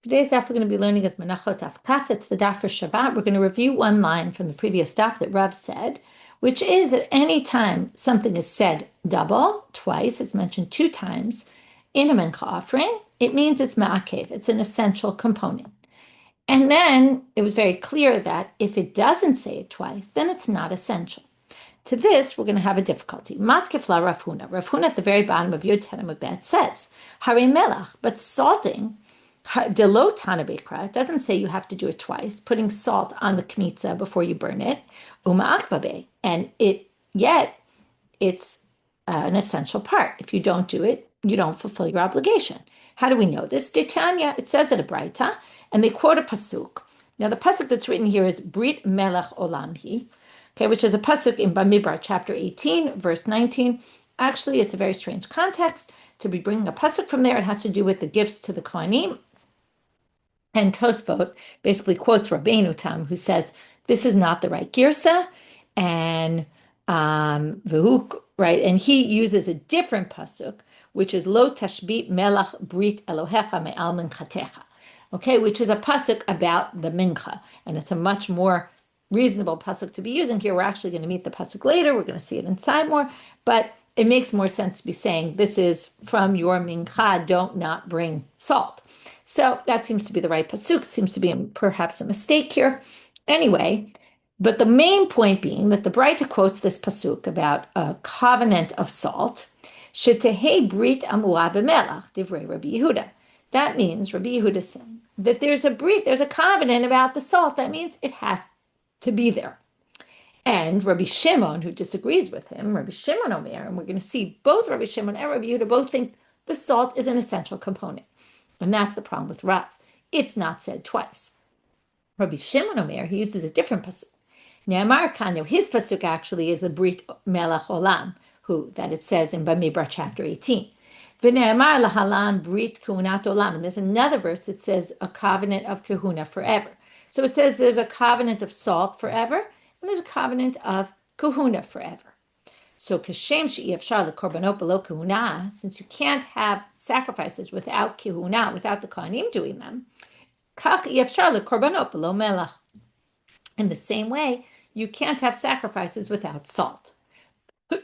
Today's daf we're going to be learning is Menachot daf kaf. It's the daf for Shabbat. We're going to review one line from the previous daf that Rav said, which is that any time something is said double, twice, it's mentioned two times in a mincha offering, it means it's ma'akev. It's an essential component. And then it was very clear that if it doesn't say it twice, then it's not essential. To this, we're going to have a difficulty. Matkefla Rav Huna. Rav Huna at the very bottom of Yod Tanna says, Hare melach, but salting, Delo Tanna Bikra, it doesn't say you have to do it twice, putting salt on the kmitza before you burn it, and it's an essential part. If you don't do it, you don't fulfill your obligation. How do we know this? Tanya, it says it a braita, and they quote a pasuk. Now the pasuk that's written here is Brit Melech Olamhi, okay, which is a pasuk in Bamidbar, chapter 18, verse 19. Actually, it's a very strange context to be bringing a pasuk from there. It has to do with the gifts to the Kohanim. And Tosfot basically quotes Rabbanit Tam, who says this is not the right girsa, and right, and he uses a different pasuk, which is Lo Tashbit Melach Brit Elohecha Me'al Minchatecha, okay, which is a pasuk about the mincha, and it's a much more reasonable pasuk to be using here. We're actually going to meet the pasuk later. We're going to see it inside more, but it makes more sense to be saying this is from your mincha. Don't not bring salt. So that seems to be the right pasuk. It seems to be perhaps a mistake here. Anyway, but the main point being that the braita quotes this pasuk about a covenant of salt. Shetehei brit amua b'melach, divrei Rabbi Yehuda. That means Rabbi Yehuda is saying that there's a covenant about the salt. That means it has to be there. And Rabbi Shimon, who disagrees with him, Rabbi Shimon Omer, and we're going to see both Rabbi Shimon and Rabbi Yehuda both think the salt is an essential component. And that's the problem with Rav. It's not said twice. Rabbi Shimon Omer, he uses a different pasuk. Ne'amar Kanyo, his pasuk actually is the Brit Melech Olam, that it says in Bamidbar chapter 18. V'ne'amar lahalan Brit Kuhunat Olam. And there's another verse that says a covenant of kahuna forever. So it says there's a covenant of salt forever, and there's a covenant of kahuna forever. So kashem she'efshar lekorbanot below kahuna, since you can't have sacrifices without kahuna, without the kohanim doing them, kach efshar lekorbanot below melach. In the same way, you can't have sacrifices without salt.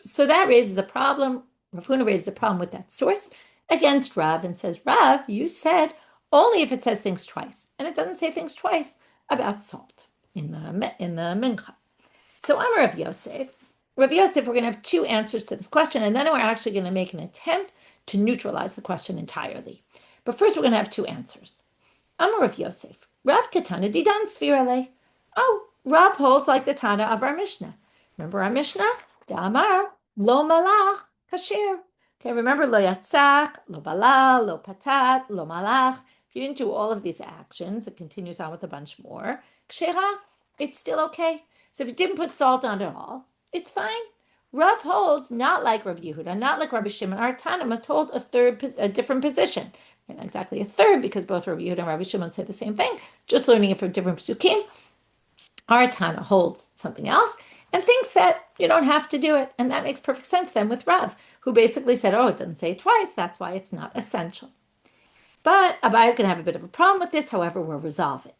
So that raises a problem. Rav Huna raises a problem with that source against Rav and says, Rav, you said only if it says things twice, and it doesn't say things twice about salt in the mincha. So I'm Rav Yosef. Rav Yosef, we're going to have two answers to this question, and then we're actually going to make an attempt to neutralize the question entirely. But first, we're going to have two answers. I'm Rav Yosef. Rav Ketana Didan Svirale. Oh, Rav holds like the Tanna of our Mishna. Remember our Mishnah? Da'amar, lo malach, kasher. Okay, remember lo yatzak, lo balal, lo patat, lo malach. If you didn't do all of these actions, it continues on with a bunch more. Kshera, it's still okay. So if you didn't put salt on at all, it's fine. Rav holds not like Rabbi Yehuda, not like Rabbi Shimon. Our Tanna must hold a different position. And not exactly a third, because both Rabbi Yehuda and Rabbi Shimon say the same thing, just learning it from different psukim. Our Tanna holds something else and thinks that you don't have to do it. And that makes perfect sense then with Rav, who basically said, oh, it doesn't say it twice. That's why it's not essential. But Abai is going to have a bit of a problem with this. However, we'll resolve it.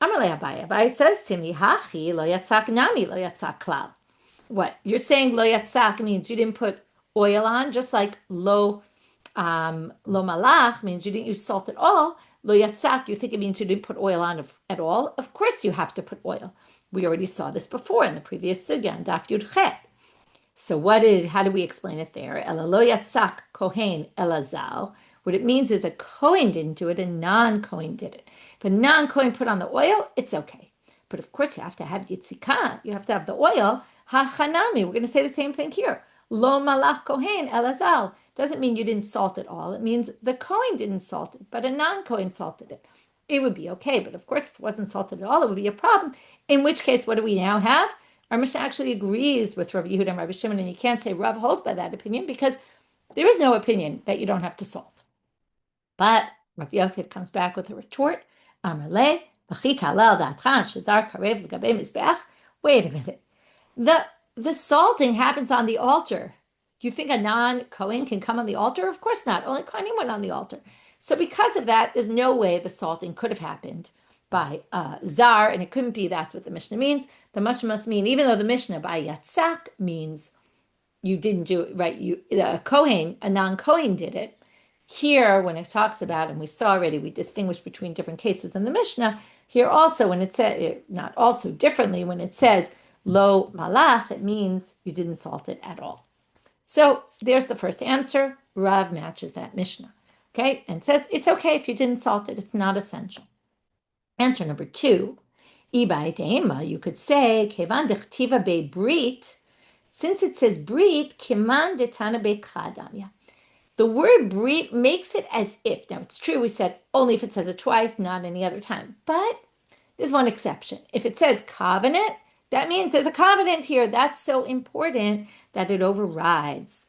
Amalei Abai. Abai says to me, hachi lo yatzak nami lo yatzak klal. What? You're saying lo yatzak means you didn't put oil on, just like lo malach means you didn't use salt at all. Lo yatzak, you think it means you didn't put oil on at all? Of course you have to put oil. We already saw this before in the previous sugya, daf yud chet. So how do we explain it there? Ela lo yatzak kohen elazal. What it means is a kohen didn't do it, a non-kohen did it. If a non-kohen put on the oil, it's okay. But of course you have to have yitzikah. You have to have the oil. Ha-chanami, we're going to say the same thing here. Lo malach kohen elazal. Doesn't mean you didn't salt it all. It means the kohen didn't salt it, but a non-kohen salted it. It would be okay. But of course, if it wasn't salted at all, it would be a problem. In which case, what do we now have? Our Mishnah actually agrees with Rabbi Yehuda and Rabbi Shimon, and you can't say Rav holds by that opinion because there is no opinion that you don't have to salt. But Rav Yosef comes back with a retort. Amarle, wait a minute. The salting happens on the altar. Do you think a non-Kohen can come on the altar? Of course not. Only Kohanim went on the altar. So because of that, there's no way the salting could have happened by zar, and it couldn't be. That's what the Mishnah means. The Mishnah must mean, even though the Mishnah by yatzak means you didn't do it right, a non-Kohen did it. Here, when it talks about, and we saw already, we distinguish between different cases in the Mishnah. Here also, when it says, not also differently, when it says lo malach, it means you didn't salt it at all. So there's the first answer. Rav matches that Mishnah. Okay, and says it's okay if you didn't salt it, it's not essential. Answer number 2, you could say, kevan dechtiva be brit, since it says brit, kiman de Tanna be kadam. The word brit makes it as if, now it's true, we said only if it says it twice, not any other time, but there's one exception. If it says covenant, that means there's a covenant here. That's so important that it overrides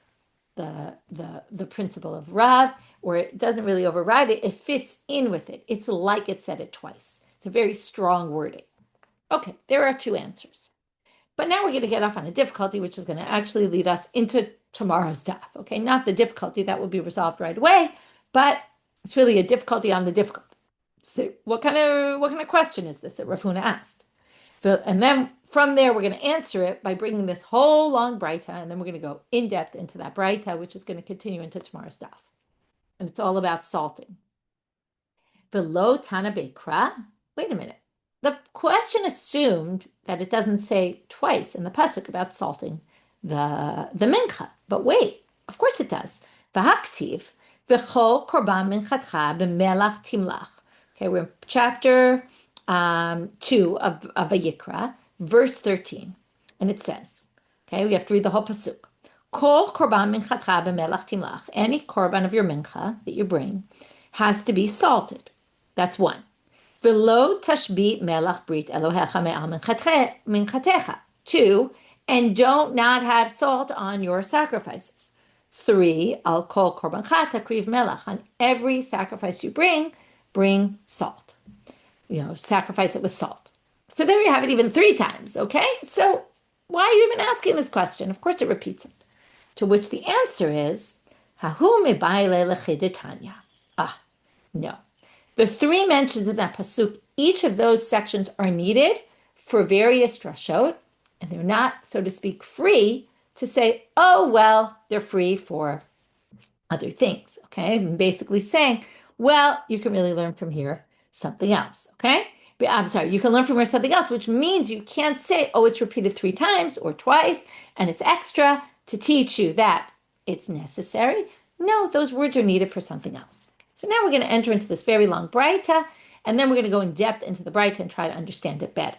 the principle of Rav, or it doesn't really override it. It fits in with it. It's like it said it twice. It's a very strong wording. Okay, there are 2 answers. But now we're going to get off on a difficulty, which is going to actually lead us into tomorrow's daf. Okay, not the difficulty that will be resolved right away, but it's really a difficulty on the difficulty. So what kind of question is this that Rav Huna asked? And then from there, we're going to answer it by bringing this whole long braita, and then we're going to go in depth into that braita, which is going to continue into tomorrow's daf. And it's all about salting. Below Tanna Vayikra, wait a minute. The question assumed that it doesn't say twice in the pasuk about salting the mincha. But wait, of course it does. V'haktiv v'chol korban minchatcha b'melach timlach. Okay, we're in chapter 2 of Vayikra, verse 13. And it says, okay, we have to read the whole pasuk. Kol korban minchatcha b'melach timlach. Any korban of your mincha that you bring has to be salted. That's 1. V'lo tashbit melach brit Elohecha me'al minchatecha. 2, and don't not have salt on your sacrifices. 3, al kol korbancha takriv melach. On every sacrifice you bring salt. Sacrifice it with salt. So there you have it, even 3 times, okay? So why are you even asking this question? Of course it repeats it. To which the answer is, hahu mebayle lechidetanya. No. The 3 mentions in that pasuk, each of those sections are needed for various drashot, and they're not, so to speak, free to say, oh, well, they're free for other things, okay? I'm basically saying, well, you can really learn from here something else, okay? But I'm sorry, you can learn from here something else, which means you can't say, oh, it's repeated 3 times or twice, and it's extra to teach you that it's necessary. No, those words are needed for something else. So now we're going to enter into this very long braita, and then we're going to go in depth into the braita and try to understand it better.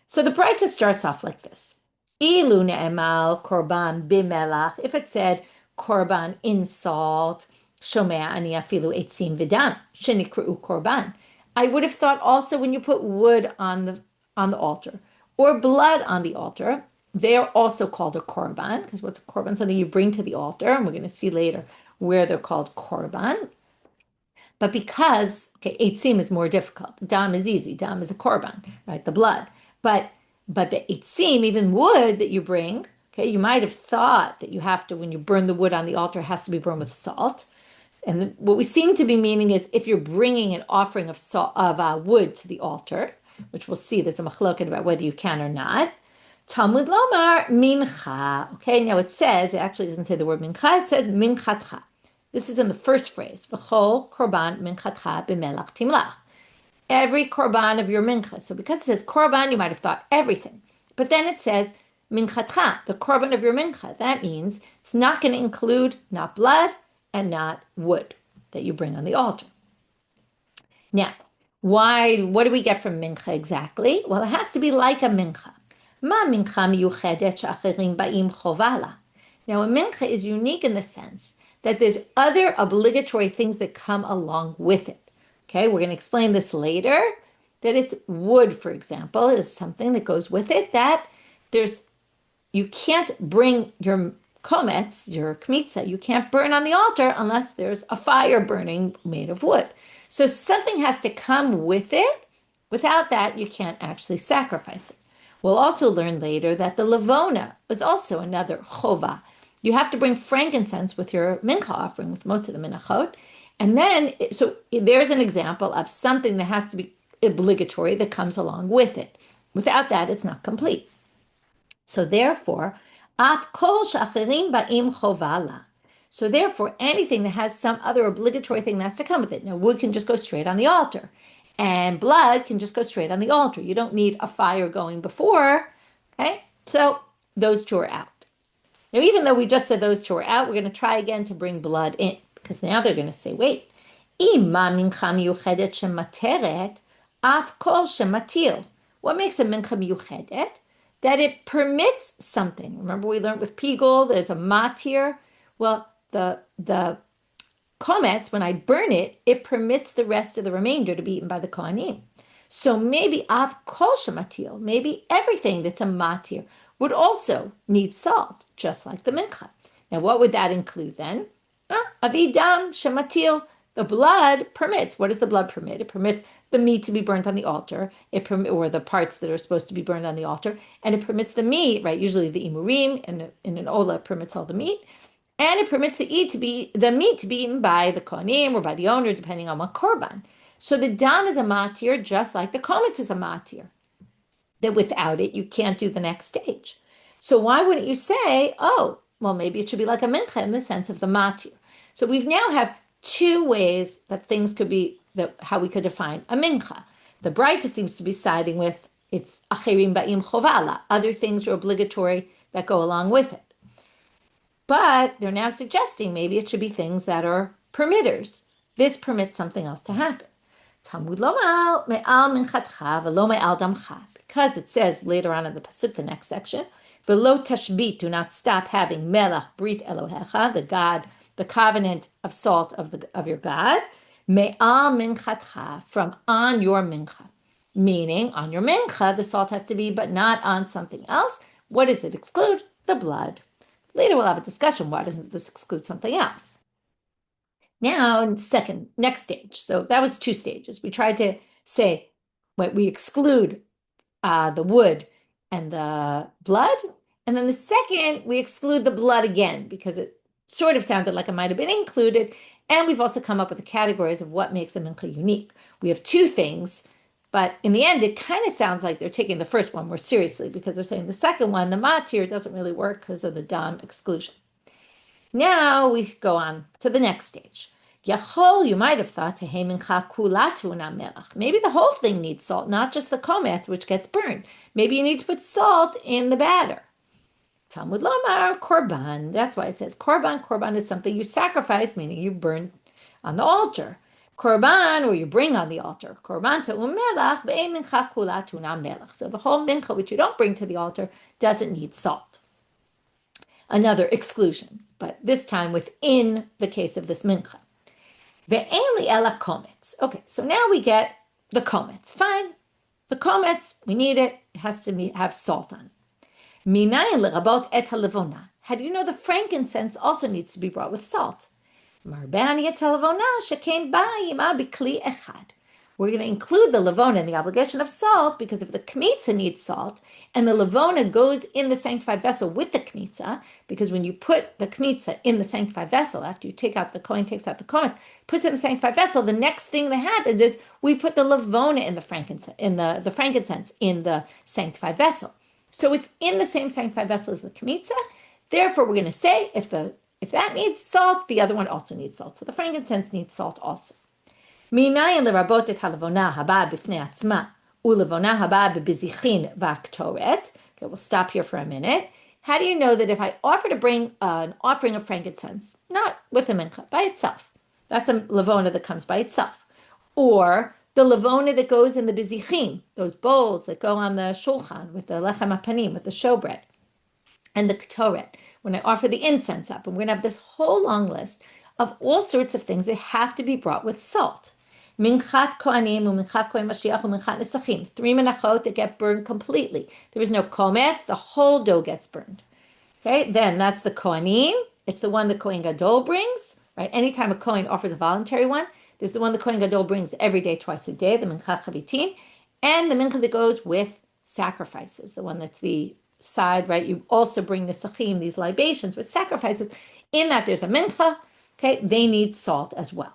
So the braita starts off like this. Ilu ne'emal korban bimelach. If it said korban in salt, shomea ani afilu etzim vidam shenikru korban. I would have thought also when you put wood on the altar or blood on the altar, they are also called a korban, because what's a korban? Something you bring to the altar, and we're going to see later where they're called korban. But because, eitzim is more difficult. Dam is easy. Dam is a korban, right? The blood. But the eitzim, even wood that you bring, you might have thought that you have to, when you burn the wood on the altar, it has to be burned with salt. And what we seem to be meaning is if you're bringing an offering of salt, of wood to the altar, which we'll see, there's a machloket about whether you can or not. Talmud lomar mincha. Okay, now it actually doesn't say the word mincha, it says minchatcha. This is in the first phrase. V'chol korban minchatcha b'melach timlach. Every korban of your mincha. So because it says korban, you might have thought everything. But then it says minchatcha, the korban of your mincha. That means it's not going to include not blood and not wood that you bring on the altar. Now, what do we get from mincha exactly? Well, it has to be like a mincha. Ma mincha miyuchedet she'acherim ba'im chovala. Now, a mincha is unique in the sense that there's other obligatory things that come along with it. Okay, we're going to explain this later, that it's wood, for example, is something that goes with it, that you can't bring your komets, your kmitza, you can't burn on the altar unless there's a fire burning made of wood. So something has to come with it. Without that, you can't actually sacrifice it. We'll also learn later that the levona was also another chova. You have to bring frankincense with your mincha offering, with most of the menachot, And then, so there's an example of something that has to be obligatory that comes along with it. Without that, it's not complete. So therefore, af kol shachirim ba'im chovala. So therefore, anything that has some other obligatory thing that has to come with it. Now, wood can just go straight on the altar, and blood can just go straight on the altar. You don't need a fire going before. Okay, so those two are out. Now, even though we just said those two are out, we're going to try again to bring blood in, because now they're going to say, wait, ima mincha miyuchedet shemateret, af kol shematil. What makes a mincha miyuchedet? That it permits something. Remember we learned with pigul, there's a matir. Well, the komets, when I burn it, it permits the rest of the remainder to be eaten by the kohanim. So maybe av kol shematil, maybe everything that's a matir would also need salt, just like the mincha. Now, what would that include then? Avidam shematil. The blood permits. What does the blood permit? It permits the meat to be burnt on the altar, or the parts that are supposed to be burned on the altar, and it permits the meat, right? Usually the imurim, and in an ola permits all the meat, and it permits the meat to be eaten by the kohanim or by the owner, depending on what korban. So the dam is a matir, just like the komets is a matir. That without it, you can't do the next stage. So why wouldn't you say, oh, well, maybe it should be like a mincha in the sense of the matir? So we've now have two ways that things could be, how we could define a mincha. The braita seems to be siding with it's achirim ba'im chovala. Other things are obligatory that go along with it. But they're now suggesting maybe it should be things that are permitters. This permits something else to happen. Talmud lo me'al minchatcha v'lo me'al damcha. Because it says later on in the pasuk, the next section, v'lo tashbit, do not stop having melach brit Elohecha, the God, the covenant of salt of your God, me'al minchatcha, from on your mincha. Meaning, on your mincha, the salt has to be, but not on something else. What does it exclude? The blood. Later we'll have a discussion, why doesn't this exclude something else? Now, next stage. So that was two stages. We tried to say, we exclude the wood and the blood. And then the second, we exclude the blood again, because it sort of sounded like it might have been included. And we've also come up with the categories of what makes a mincha unique. We have two things, but in the end, it kind of sounds like they're taking the first one more seriously, because they're saying the second one, the matir, doesn't really work because of the dam exclusion. Now we go on to the next stage. Yachol, you might have thought, maybe the whole thing needs salt, not just the komets, which gets burned. Maybe you need to put salt in the batter. Talmud lomar korban. That's why it says korban. Korban is something you sacrifice, meaning you burn on the altar. Korban, or you bring on the altar. Korban te'um melach ve'ein mincha kula tuna melach. So the whole mincha, which you don't bring to the altar, doesn't need salt. Another exclusion, but this time within the case of this mincha. Ve'ein li'ela komets. Okay, so now we get the komets. Fine. The komets, we need it. It has to have salt on it. Minayin l'rabot et halevona. How do you know the frankincense also needs to be brought with salt? Marbani et halevona shekem ba'ima b'kli echad. We're going to include the levona in the obligation of salt, because if the kmitza needs salt, and the levona goes in the sanctified vessel with the kmitza, because when you put the kmitza in the sanctified vessel, after you take out the kohen, takes out the kohen, puts it in the sanctified vessel, the next thing that happens is we put the levona in the frankincense, in the sanctified vessel. So it's in the same sanctified vessel as the kmitza. Therefore, we're going to say if that needs salt, the other one also needs salt. So the frankincense needs salt also. Minayin l'rabot et halavona haba b'fnei atzma u'levona haba b'bizichin v'aktoret. Okay, we'll stop here for a minute. How do you know that if I offer to bring an offering of frankincense, not with a mincha, by itself, that's a levona that comes by itself, or the levona that goes in the bizichin, those bowls that go on the shulchan with the lechem hapanim, with the showbread, and the ketoret, when I offer the incense up, and we're going to have this whole long list of all sorts of things that have to be brought with salt. Minchat kohanim, u'minchat kohen mashiach, u'minchat nesachim. 3 menachot that get burned completely. There is no komets, the whole dough gets burned. Okay, then that's the kohanim. It's the one the kohen gadol brings, right? Anytime a kohen offers a voluntary one, there's the one the kohen gadol brings every day, twice a day, the minchat chavitin, and the mincha that goes with sacrifices, the one that's the side, right? You also bring the sachim, these libations with sacrifices. In that there's a mincha, okay? They need salt as well.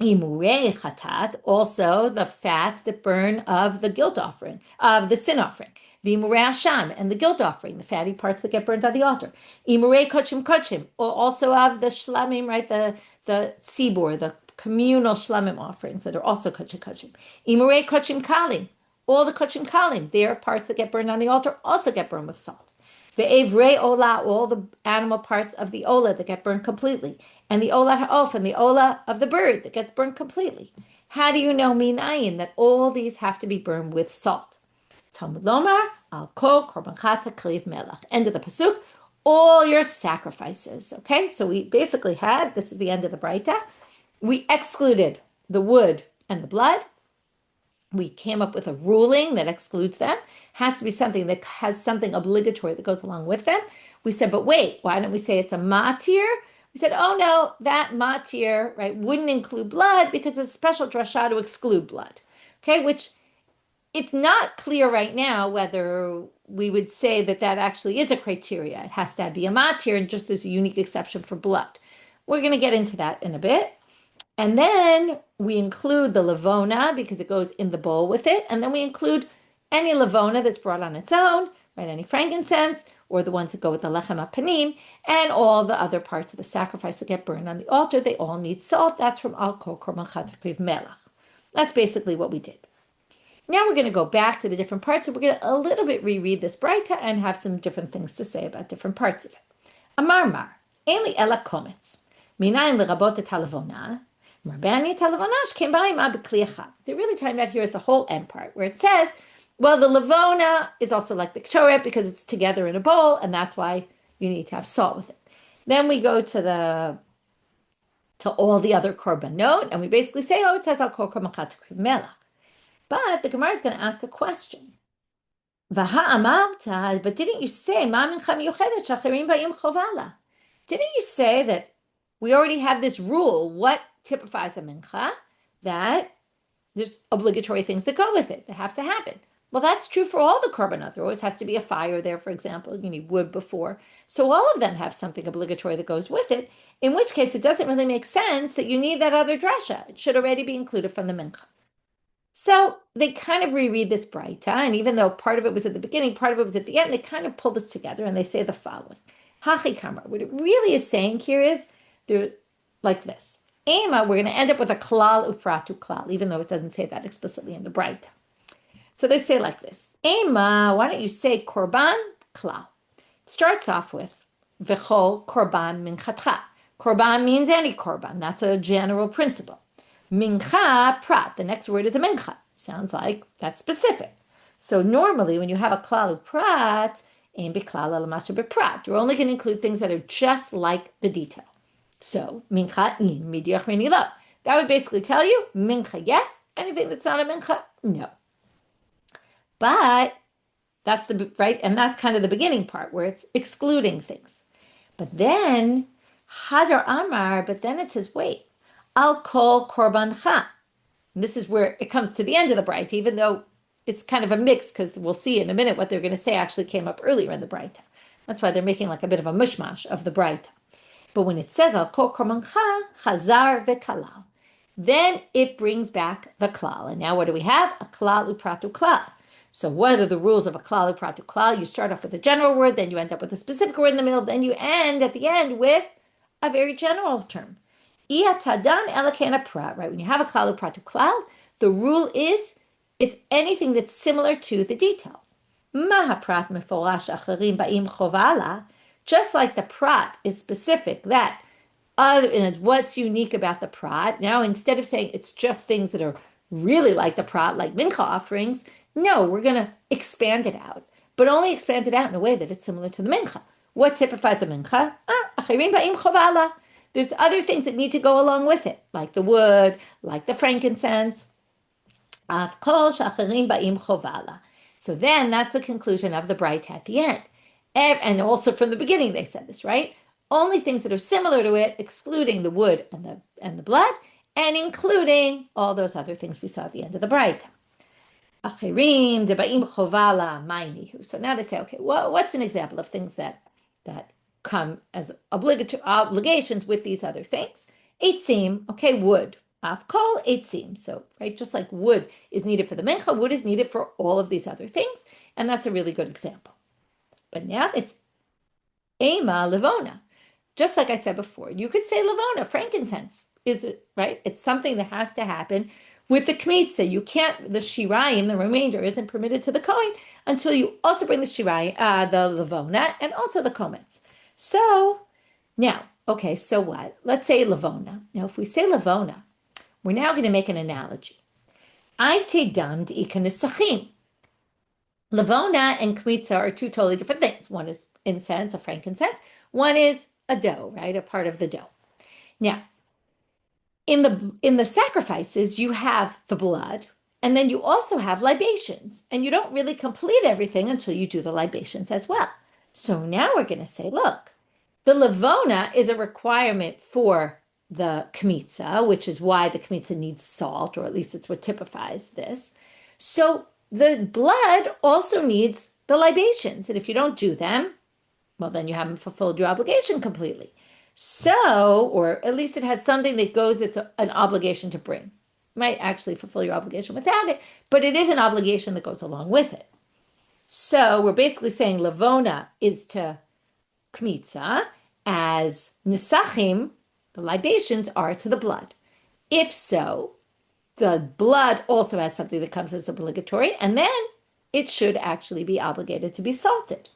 Imurei chatat, also the fats that burn of the guilt offering, of the sin offering. V'imurei asham, and the guilt offering, the fatty parts that get burnt on the altar. Imurei kochim, also of the shlamim, right, the tzibur, the communal shlamim offerings that are also kochim. Imurei kochim kalim, all the kochim kalim, their parts that get burned on the altar also get burned with salt. Ve'evrei ola, all the animal parts of the ola that get burned completely. And the ola ha'of, and the ola of the bird that gets burned completely. How do you know minayin that all these have to be burned with salt? Talmud lomar, al kol korbancha takriv melach. End of the pasuk. All your sacrifices. Okay, so we basically had, this is the end of the braita, we excluded the wood and the blood. We came up with a ruling that excludes them. Has to be something that has something obligatory that goes along with them. We said, but wait, why don't we say it's a matir? We said, oh no, that matir, right, wouldn't include blood because it's a special drashot to exclude blood. Okay, which it's not clear right now whether we would say that that actually is a criteria. It has to be a matir and just this unique exception for blood. We're going to get into that in a bit. And then we include the lavona because it goes in the bowl with it. And then we include any lavona that's brought on its own, right? Any frankincense, or the ones that go with the lechem apanim, and all the other parts of the sacrifice that get burned on the altar. They all need salt. That's from al kol korban chatakriv melach. That's basically what we did. Now we're going to go back to the different parts, and we're going to a little bit reread this braita and have some different things to say about different parts of it. Amar mar, eli ela komets, minayin lerabot et halavona. They're really talking about here is the whole end part, where it says, well, the lavona is also like the k'toret because it's together in a bowl, and that's why you need to have salt with it. Then we go to all the other korbanot, and we basically say, oh, it says al kol korban chatakriv melach. But the Gemara is going to ask a question. But didn't you say, didn't you say that we already have this rule? What typifies a mincha? That there's obligatory things that go with it that have to happen. Well, that's true for all the korbanot. There always has to be a fire there, for example. You need wood before. So all of them have something obligatory that goes with it, in which case it doesn't really make sense that you need that other drasha. It should already be included from the mincha. So they kind of reread this braita, and even though part of it was at the beginning, part of it was at the end, they kind of pull this together and they say the following. Hachi kamar. What it really is saying here is, they're like this. Ema, we're going to end up with a klal ufratu klal, even though it doesn't say that explicitly in the braita. So they say like this. Ema, why don't you say korban klal? It starts off with v'chol korban minchatcha. Korban means any korban. That's a general principle. Mincha prat. The next word is a mincha. Sounds like that's specific. So normally when you have a klal uprat, ein biklal ala masher beprat. You're only going to include things that are just like the detail. So, mincha in midyach minila. That would basically tell you, mincha yes, anything that's not a mincha, no. But that's the right, and that's kind of the beginning part where it's excluding things. But then, hadar amar, but then it says, wait, al kol korbancha. And this is where it comes to the end of the braita, even though it's kind of a mix, because we'll see in a minute what they're going to say actually came up earlier in the braita. That's why they're making like a bit of a mishmash of the braita. But when it says al kol korbancha, chazar vekalal, then it brings back the klal. And now what do we have? A klal upratu klal. So what are the rules of a klal upratu klal? You start off with a general word, then you end up with a specific word in the middle, then you end at the end with a very general term. Iyatadan elakena prat, right? When you have a klal upratu klal, the rule is it's anything that's similar to the detail. Mahaprat meforash acharim ba'im chovala. Just like the prat is specific, that and it's what's unique about the prat. Now, instead of saying it's just things that are really like the prat, like mincha offerings, no, we're going to expand it out, but only expand it out in a way that it's similar to the mincha. What typifies a mincha? Achirim ba'im chovala. There's other things that need to go along with it, like the wood, like the frankincense. Af kol shachirim ba'im chovala. So then that's the conclusion of the braita at the end. And also from the beginning they said this, right? Only things that are similar to it, excluding the wood and the blood, and including all those other things we saw at the end of the braita. Achirim debaim chovala mainihu. So now they say, okay, what's an example of things that come as obligations with these other things? Eitzim, okay, wood. Afkol eitzim. So, right, just like wood is needed for the mincha, wood is needed for all of these other things, and that's a really good example. But now this ema levona, just like I said before, you could say levona, frankincense, is it right? It's something that has to happen with the kmitza. You can't, the shirayim, the remainder, isn't permitted to the kohen until you also bring the shirayim, the levona, and also the komets. So now, okay, so what? Let's say levona. Now, if we say levona, we're now going to make an analogy. I take dam d'ikanisachim. Levona and kmitza are two totally different things. One is incense, a frankincense. One is a dough, right? A part of the dough. Now, in the sacrifices, you have the blood, and then you also have libations, and you don't really complete everything until you do the libations as well. So now we're going to say, look, the levona is a requirement for the kmitza, which is why the kmitza needs salt, or at least it's what typifies this. So the blood also needs the libations, and if you don't do them, well, then you haven't fulfilled your obligation completely. So, or at least it has something that goes that's an obligation to bring. You might actually fulfill your obligation without it, but it is an obligation that goes along with it. So we're basically saying levona is to kmitza, as nisachim, the libations, are to the blood. If so, the blood also has something that comes as obligatory, and then it should actually be obligated to be salted.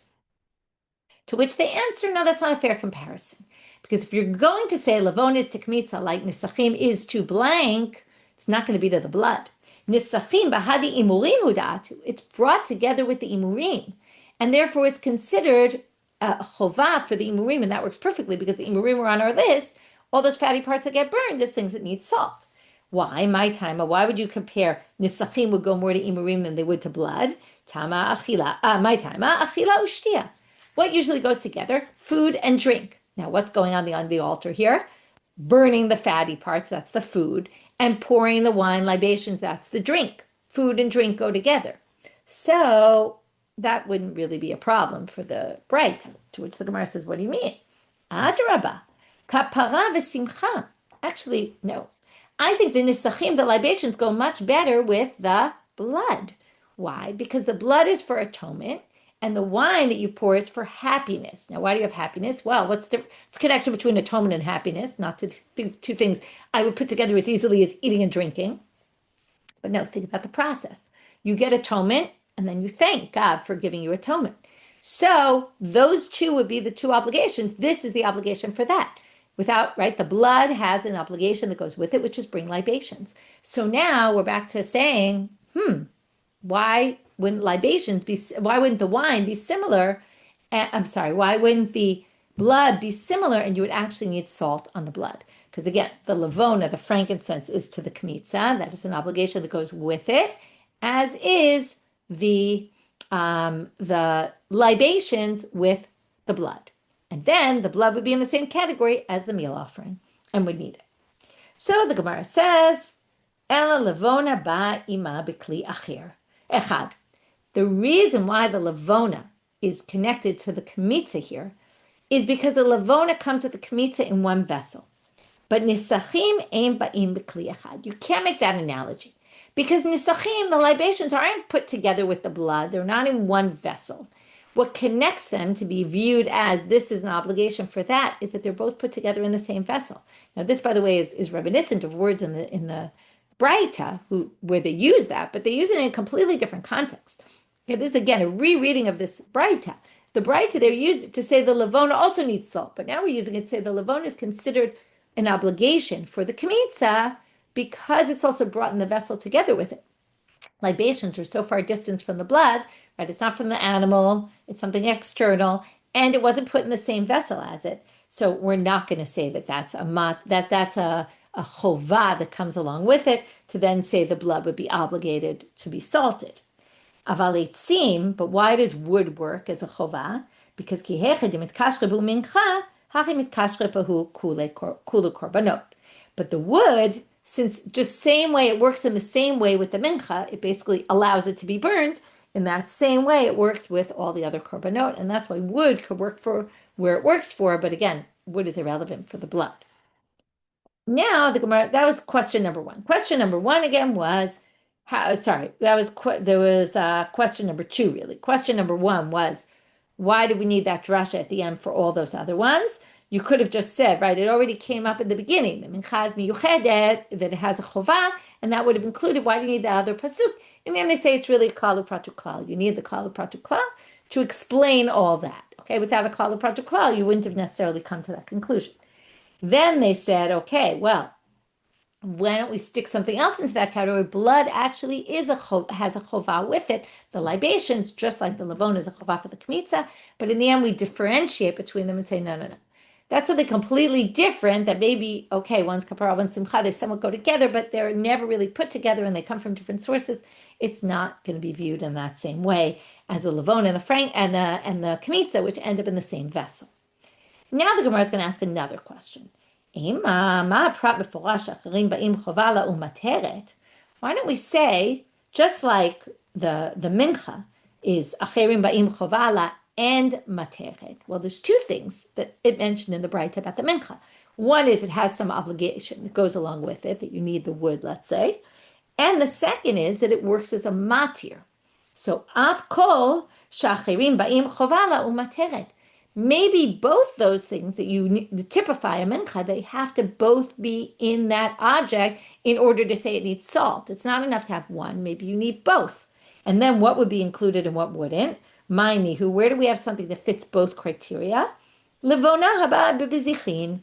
To which they answer, no, that's not a fair comparison. Because if you're going to say levon is to kmitza like nisachim is to blank, it's not going to be to the blood. Nisachim bahadi imurim hudatu. It's brought together with the imurim. And therefore it's considered a chovah for the imurim, and that works perfectly because the imurim were on our list. All those fatty parts that get burned is things that need salt. Why? My time. Why would you compare nisachim would go more to imurim than they would to blood? Tama achila. My time. Achila ushtia. What usually goes together? Food and drink. Now, what's going on the altar here? Burning the fatty parts, that's the food, and pouring the wine libations, that's the drink. Food and drink go together. So that wouldn't really be a problem for the braita, to which the Gemara says, what do you mean? Adraba, kapara v'simcha. Actually, no. I think the nisachim, the libations, go much better with the blood. Why? Because the blood is for atonement, and the wine that you pour is for happiness. Now, why do you have happiness? Well, what's the connection between atonement and happiness? Not two things I would put together as easily as eating and drinking. But no, think about the process. You get atonement, and then you thank God for giving you atonement. So those two would be the two obligations. This is the obligation for that. Without, right, the blood has an obligation that goes with it, which is bring libations. So now we're back to saying, why wouldn't why wouldn't the wine be similar? Why wouldn't the blood be similar and you would actually need salt on the blood? Because again, the levona, the frankincense, is to the kmitza. That is an obligation that goes with it, as is the libations with the blood. And then the blood would be in the same category as the meal offering and would need it. So the Gemara says, Ela levona ba ima b'kli achir. Echad. The reason why the levona is connected to the kmitza here is because the levona comes with the kmitza in one vessel. But nisachim ein ba'im b'kli echad. You can't make that analogy. Because nisachim, the libations, aren't put together with the blood. They're not in one vessel. What connects them to be viewed as this is an obligation for that is that they're both put together in the same vessel. Now, this, by the way, is reminiscent of words in the braita, where they use that, but they use it in a completely different context. Okay, this is, again, a rereading of this braita. The braita, they used it to say the levona also needs salt, but now we're using it to say the levona is considered an obligation for the kmitza because it's also brought in the vessel together with it. Libations are so far distanced from the blood, right? It's not from the animal, it's something external, and it wasn't put in the same vessel as it. So we're not going to say that that's a chovah that comes along with it, to then say the blood would be obligated to be salted. Aval eitzim, but why does wood work as a chovah? Because ki hechad mitkashre bu mincha, hachi mitkashre bahu kulu korbanot. But the wood, since just same way it works in the same way with the mincha, it basically allows it to be burned. In that same way, it works with all the other korbanot, and that's why wood could work for where it works for. But again, wood is irrelevant for the blood. now the Gemara, that was question number one. Question number one again was there was question number two, really. Question number one was, why do we need that drasha at the end for all those other ones? You could have just said, right, it already came up in the beginning, the mincha is miyuchedet, that it has a chovah, and that would have included, why do you need the other pasuk? And then they say it's really klal u'pratu klal. You need the klal u'pratu klal to explain all that. Okay, without a klal u'pratu klal, you wouldn't have necessarily come to that conclusion. Then they said, okay, well, why don't we stick something else into that category? Blood actually has a chovah with it. The libations, just like the lavon, is a chovah for the kmitza. But in the end, we differentiate between them and say, no. That's something completely different that maybe, okay, one's kapara, one's simcha, they somewhat go together, but they're never really put together and they come from different sources. It's not going to be viewed in that same way as the lavon and the frank and the kmitza, which end up in the same vessel. Now the Gemara is going to ask another question. Why don't we say, just like the mincha is acherim ba'im chovala and materet? Well, there's two things that it mentioned in the braita about the mincha. One is it has some obligation that goes along with it, that you need the wood, let's say. And the second is that it works as a matir. So, af kol shacherim ba'im chovala umateret. Maybe both those things that you typify a mincha, they have to both be in that object in order to say it needs salt. It's not enough to have one. Maybe you need both. And then what would be included and what wouldn't? Ma'inihu, where do we have something that fits both criteria? Levona haba b'bizichin.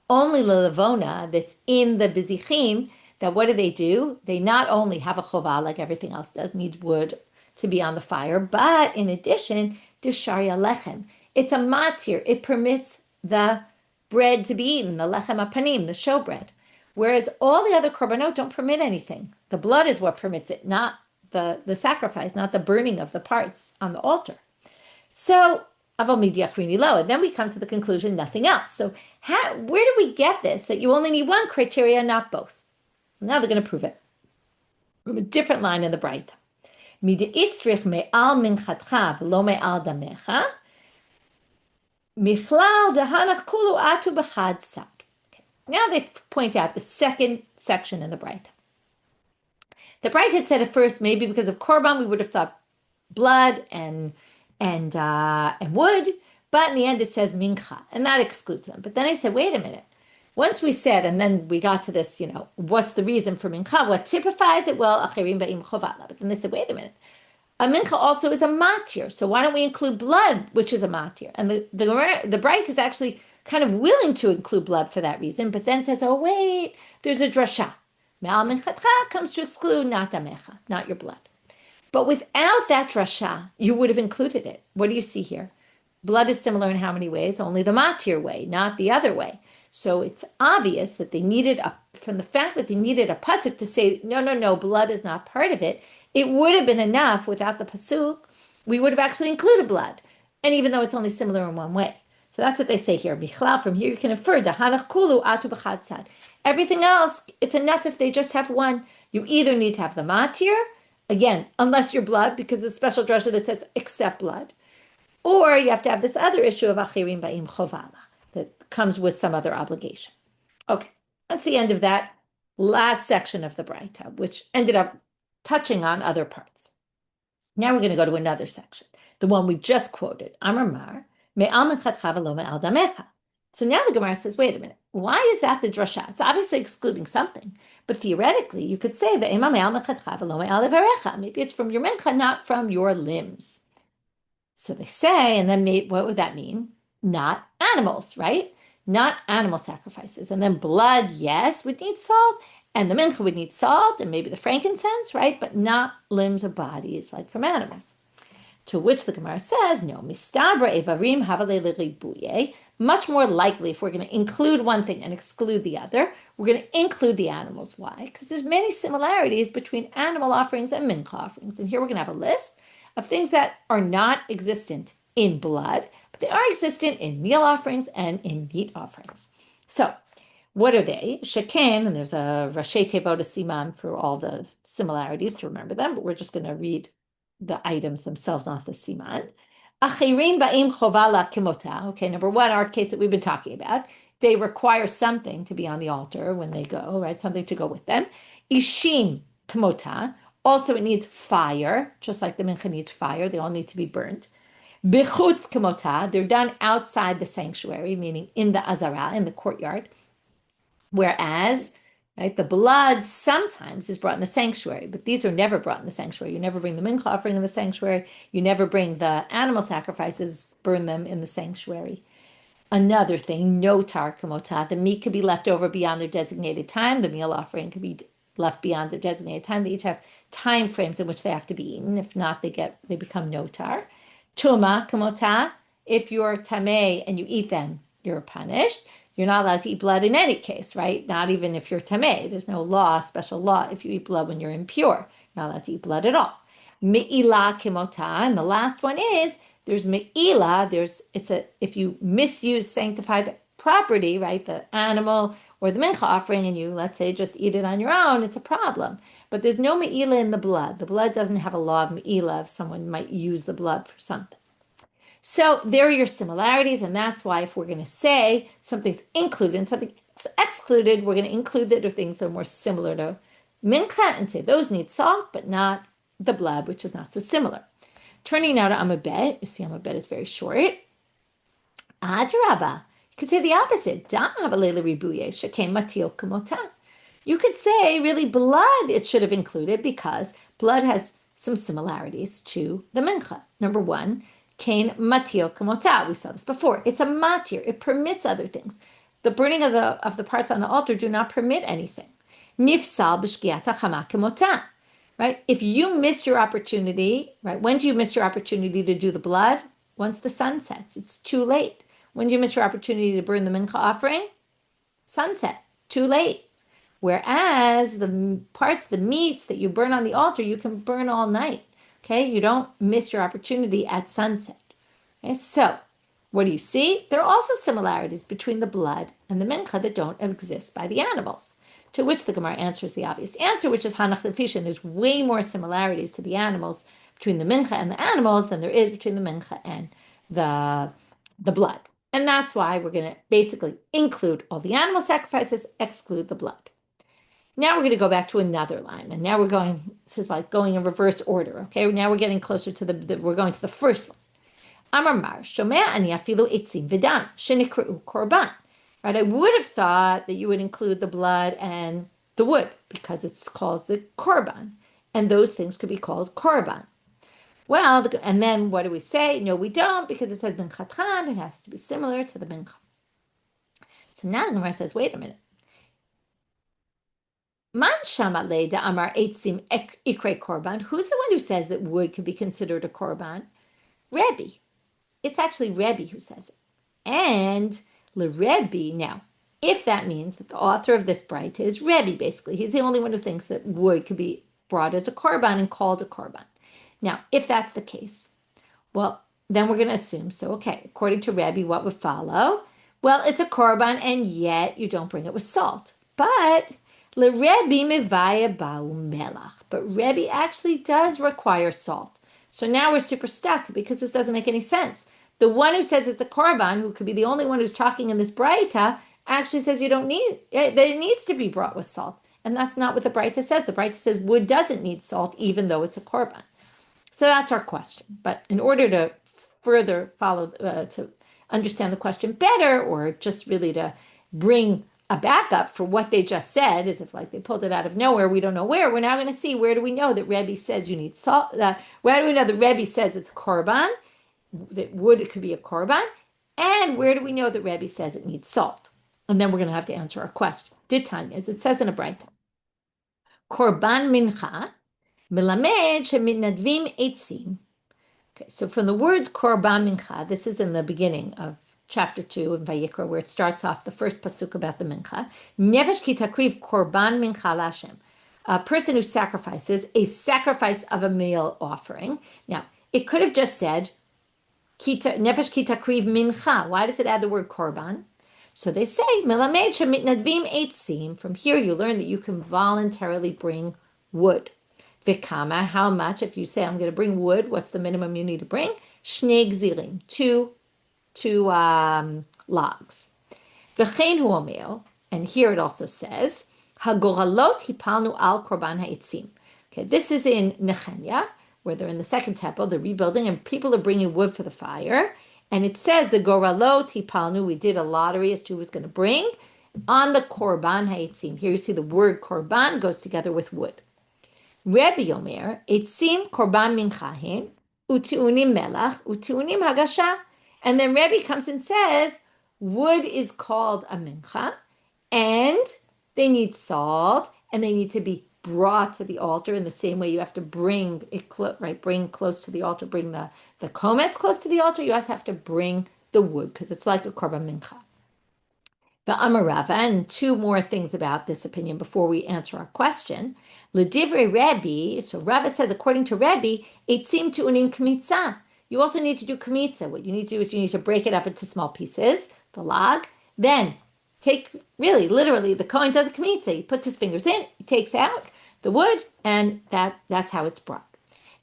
Only the levona that's in the bizichin, that what do? They not only have a chovah like everything else does, needs wood to be on the fire, but in addition, disharya lechem. It's a matir. It permits the bread to be eaten, the lechem apanim, the showbread. Whereas all the other korbanot don't permit anything. The blood is what permits it, not the sacrifice, not the burning of the parts on the altar. So, aval midyachrini lo. And then we come to the conclusion, nothing else. So where do we get this, that you only need one criteria, not both? Now they're going to prove it. From a different line in the braita. Midi'itzrich me'al minchatcha v'lo me'al damecha. Michlal dehanach kulu atu b'chad sad. Now they point out the second section in the braita. The braita had said at first, maybe because of korban, we would have thought blood and wood, but in the end it says mincha, and that excludes them. But then I said, wait a minute. Once we said, and then we got to this, what's the reason for mincha? What typifies it? Well, achirim ba'im chovala. But then they said, wait a minute. A mincha also is a matir, so why don't we include blood, which is a matir? And the braita is actually kind of willing to include blood for that reason, but then says, oh wait, there's a drashot. Me'al minchatcha comes to exclude not damecha, not your blood. But without that drashot, you would have included it. What do you see here? Blood is similar in how many ways? Only the matir way, not the other way. So it's obvious that they needed from the fact that they needed a pasuk to say, no, blood is not part of it. It would have been enough without the pasuk. We would have actually included blood. And even though it's only similar in one way. So that's what they say here. Bichlal, from here you can infer the hanach kulu atu b'chad sad. Everything else, it's enough if they just have one. You either need to have the matir, again, unless you're blood, because the special drashot that says except blood, or you have to have this other issue of achirim ba'im chovala that comes with some other obligation. Okay, that's the end of that last section of the braita, which ended up touching on other parts. Now we're going to go to another section, the one we just quoted. Amar mar me'al minchatcha v'lo me'al damecha. So now the Gemara says, wait a minute, why is that the drashot? It's obviously excluding something, but theoretically you could say ve'ema me'al minchatcha v'lo me'al levarecha. Maybe it's from your mincha, not from your limbs. So they say, and then what would that mean? Not animals, right? Not animal sacrifices. And then blood, yes, would need salt, and the mincha would need salt, and maybe the frankincense, right? But not limbs of bodies like from animals. To which the Gemara says, no, mistabra evarim havale l'ribuye. Much more likely, if we're going to include one thing and exclude the other, we're going to include the animals. Why? Because there's many similarities between animal offerings and mincha offerings. And here we're going to have a list of things that are not existent in blood, but they are existent in meal offerings and in meat offerings. So, what are they? Sheken, and there's a Rashi Tevot Siman for all the similarities to remember them, but we're just going to read the items themselves, not the siman. Achirim ba'im chovala kimota. Okay, number one, our case that we've been talking about. they require something to be on the altar when they go, right? Something to go with them. Ishim kmota. Also, it needs fire, just like the mincha needs fire. They all need to be burned. Bechutz kmota. They're done outside the sanctuary, meaning in the azara, in the courtyard. Whereas, right, the blood sometimes is brought in the sanctuary, but these are never brought in the sanctuary. You never bring the mincha offering in the sanctuary. You never bring the animal sacrifices, burn them in the sanctuary. Another thing, notar kamotah, the meat could be left over beyond their designated time. The meal offering could be left beyond their designated time. They each have time frames in which they have to be eaten. If not, they become notar. Tuma kamotah, if you're tameh and you eat them, you're punished. You're not allowed to eat blood in any case, right? Not even if you're tameh. There's no law, special law, if you eat blood when you're impure. You're not allowed to eat blood at all. Me'ilah kimotah, and the last one is, there's me'ilah, if you misuse sanctified property, right, the animal or the mincha offering, and you, let's say, just eat it on your own, it's a problem. But there's no me'ilah in the blood. The blood doesn't have a law of me'ilah if someone might use the blood for something. So there are your similarities, and that's why if we're going to say something's included and something's excluded, we're going to include the things that are more similar to mincha and say those need salt, but not the blood, which is not so similar. Turning now to Amabet, you see Amabet is very short. Adrabah, you could say the opposite. You could say really blood it should have included because blood has some similarities to the mincha. Number one, Kain matir kamotah. We saw this before. It's a matir. It permits other things. The burning of the parts on the altar do not permit anything. Nifsal b'shkiata chama kamotah. Right? If you miss your opportunity, right? When do you miss your opportunity to do the blood? Once the sun sets. It's too late. When do you miss your opportunity to burn the mincha offering? Sunset. Too late. Whereas the parts, the meats that you burn on the altar, you can burn all night. Okay, you don't miss your opportunity at sunset. Okay, so what do you see? There are also similarities between the blood and the mincha that don't exist by the animals. To which the Gemara answers the obvious answer, which is hanach lefishin. There's way more similarities to the animals between the mincha and the animals than there is between the mincha and the blood. And that's why we're going to basically include all the animal sacrifices, exclude the blood. Now we're going to go back to another line, and now this is like going in reverse order, okay? Now we're getting closer to we're going to the first line. Amar mar, shomea ani afilu etzim v'dam, shenikru korban. Right, I would have thought that you would include the blood and the wood, because it's called the korban, and those things could be called korban. Well, and then what do we say? No, we don't, because it says Menachot, it has to be similar to the mincha. So now the Gemara says, wait a minute. Man shama leida amar eitzim ikre korban. Who's the one who says that wood could be considered a korban? Rabbi. It's actually Rabbi who says it. And Rabbi, now, if that means that the author of this braita is Rabbi, basically, he's the only one who thinks that wood could be brought as a korban and called a korban. Now, if that's the case, well, then we're going to assume, so okay, according to Rabbi, what would follow? Well, it's a korban, and yet you don't bring it with salt. But Rabbi mevaya ba'u melach. But Rabbi actually does require salt. So now we're super stuck because this doesn't make any sense. The one who says it's a korban, who could be the only one who's talking in this braita, actually says you don't need it, that it needs to be brought with salt. And that's not what the braita says. The braita says wood doesn't need salt, even though it's a korban. So that's our question. But in order to further follow, to understand the question better, or just really to bring a backup for what they just said, as if like they pulled it out of nowhere, we don't know where, we're now going to see where do we know that Rabbi says you need salt, where do we know that Rabbi says it's korban, that wood it could be a korban, and where do we know that Rabbi says it needs salt? And then we're going to have to answer our question. Tanya, as it says in a braita, korban mincha melamed shemitnadvim etzim. Okay, so from the words korban mincha, this is in the beginning of chapter 2 in Vayikra, where it starts off the first pasuk about the mincha. Nefesh ki takriv korban mincha lashem. A person who sacrifices a sacrifice of a meal offering. Now, it could have just said nefesh ki takriv mincha. Why does it add the word korban? So they say, melamed shemitnadvim etzim. From here you learn that you can voluntarily bring wood. Vikama, how much? If you say I'm going to bring wood, what's the minimum you need to bring? Shnei gzirim, two logs. V'chein hu omer, and here it also says, Hagoralot hipalnu al korban ha'itzim. Okay, this is in Nehemiah, where they're in the second temple, they're rebuilding, and people are bringing wood for the fire. And it says the goralot hipalnu, we did a lottery as to who was going to bring, on the korban ha'itzim. Here you see the word korban goes together with wood. Rabbi Omer, etzim korban minchahin, utiunim melach, utiunim hagasha. And then Rabbi comes and says, wood is called a mincha, and they need salt, and they need to be brought to the altar in the same way you have to bring it bring close to the altar, bring the komets close to the altar. You also have to bring the wood because it's like a korban mincha. The Amarava, and two more things about this opinion before we answer our question. L'divrei Rabbi, so Rava says, according to Rabbi, etzim tu'unim kmitza. You also need to do kmitza. What you need to do is you need to break it up into small pieces, the lag. Then take, really, literally, the Kohen does a kmitza. He puts his fingers in, he takes out the wood, and that's how it's brought.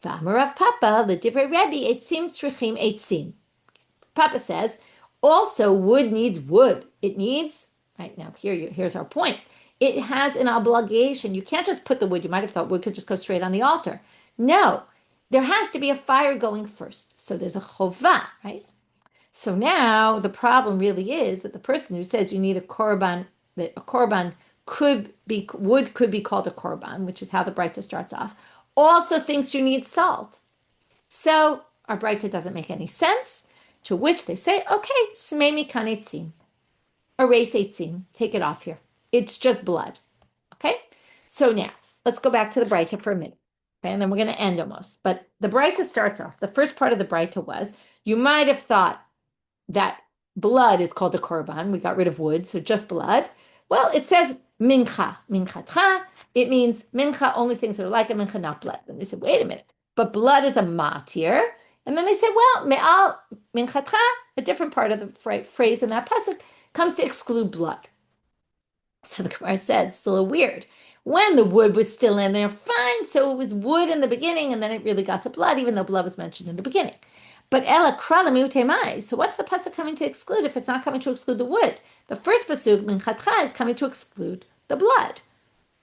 V'amarav Papa, l'divrei Rabbi, etzim tzrichim etzim. Papa says, also wood needs wood. It needs, right now, here's our point. It has an obligation. You can't just put the wood. You might have thought wood could just go straight on the altar. No, there has to be a fire going first. So there's a chovah, right? So now the problem really is that the person who says you need a korban, that a korban wood could be called a korban, which is how the braita starts off, also thinks you need salt. So our braita doesn't make any sense, to which they say, okay, smei mikan etzim, erase etzim, take it off here. It's just blood. Okay? So now, let's go back to the braita for a minute. Okay? And then we're going to end almost. But the braita starts off. The first part of the braita was, you might have thought that blood is called a korban. We got rid of wood, so just blood. Well, it says mincha, minchatcha. It means mincha, only things that are like a mincha, not blood. And they said, wait a minute. But blood is a matir. And then they said, well, me'al minchatcha, a different part of the phrase in that pasuk, comes to exclude blood. So the Gemara says, it's a little weird. When the wood was still in there, fine. So it was wood in the beginning, and then it really got to blood, even though blood was mentioned in the beginning. But ela kra l'miutemai. So what's the pasuk coming to exclude if it's not coming to exclude the wood? The first pasuk, minchatcha, is coming to exclude the blood,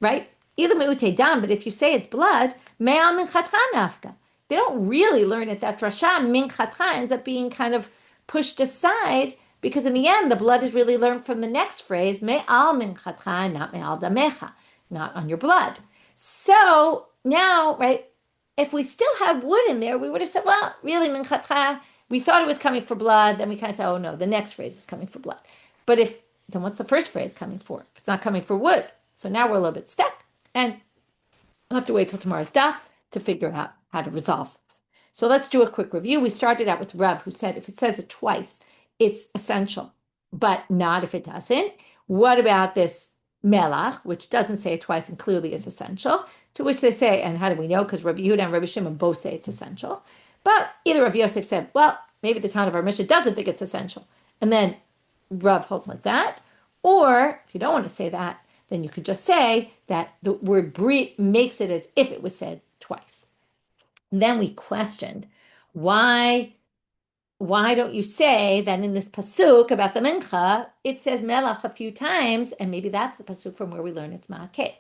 right? Either miute dam, but if you say it's blood, me'al minchatcha nafka. They don't really learn it. That drashot, minchatcha, ends up being kind of pushed aside, because in the end, the blood is really learned from the next phrase, me'al minchatcha, not me'al damecha, not on your blood. So now, right, if we still have wood in there, we would have said, well, really, minchatcha, we thought it was coming for blood. Then we kind of say, oh no, the next phrase is coming for blood. But then what's the first phrase coming for? If it's not coming for wood. So now we're a little bit stuck, and we'll have to wait till tomorrow's daf to figure out how to resolve this. So let's do a quick review. We started out with Rav, who said if it says it twice, it's essential, but not if it doesn't. What about this melach, which doesn't say it twice and clearly is essential? To which they say, and how do we know? Because Rabbi Yehuda and Rabbi Shimon both say it's essential. But either Rav Yosef said, well, maybe the Tanna of our Mishna doesn't think it's essential. And then Rav holds like that. Or if you don't want to say that, then you could just say that the word brit makes it as if it was said twice. And then we questioned, why don't you say that in this pasuk about the mincha, it says melach a few times, and maybe that's the pasuk from where we learn it's ma'akeh.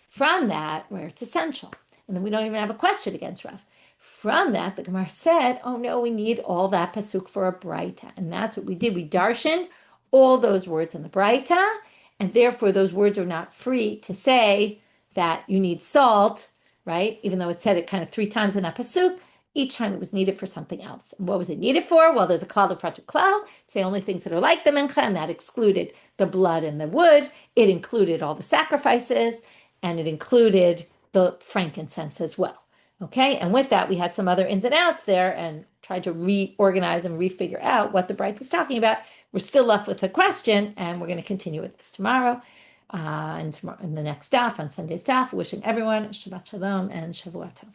From that, where it's essential. And then we don't even have a question against Rav. From that, the Gemara said, oh no, we need all that pasuk for a braita. And that's what we did. We darshaned all those words in the braita, and therefore those words are not free to say that you need salt, right? Even though it said it kind of 3 times in that pasuk, each time it was needed for something else. And what was it needed for? Well, there's a klal of pratu klal. Say only things that are like the mincha, and that excluded the blood and the wood. It included all the sacrifices, and it included the frankincense as well. Okay, and with that, we had some other ins and outs there and tried to reorganize and refigure out what the braita is talking about. We're still left with a question, and we're going to continue with this tomorrow. And tomorrow in the next daf, on Sunday's daf, wishing everyone Shabbat Shalom and Shavua Tov.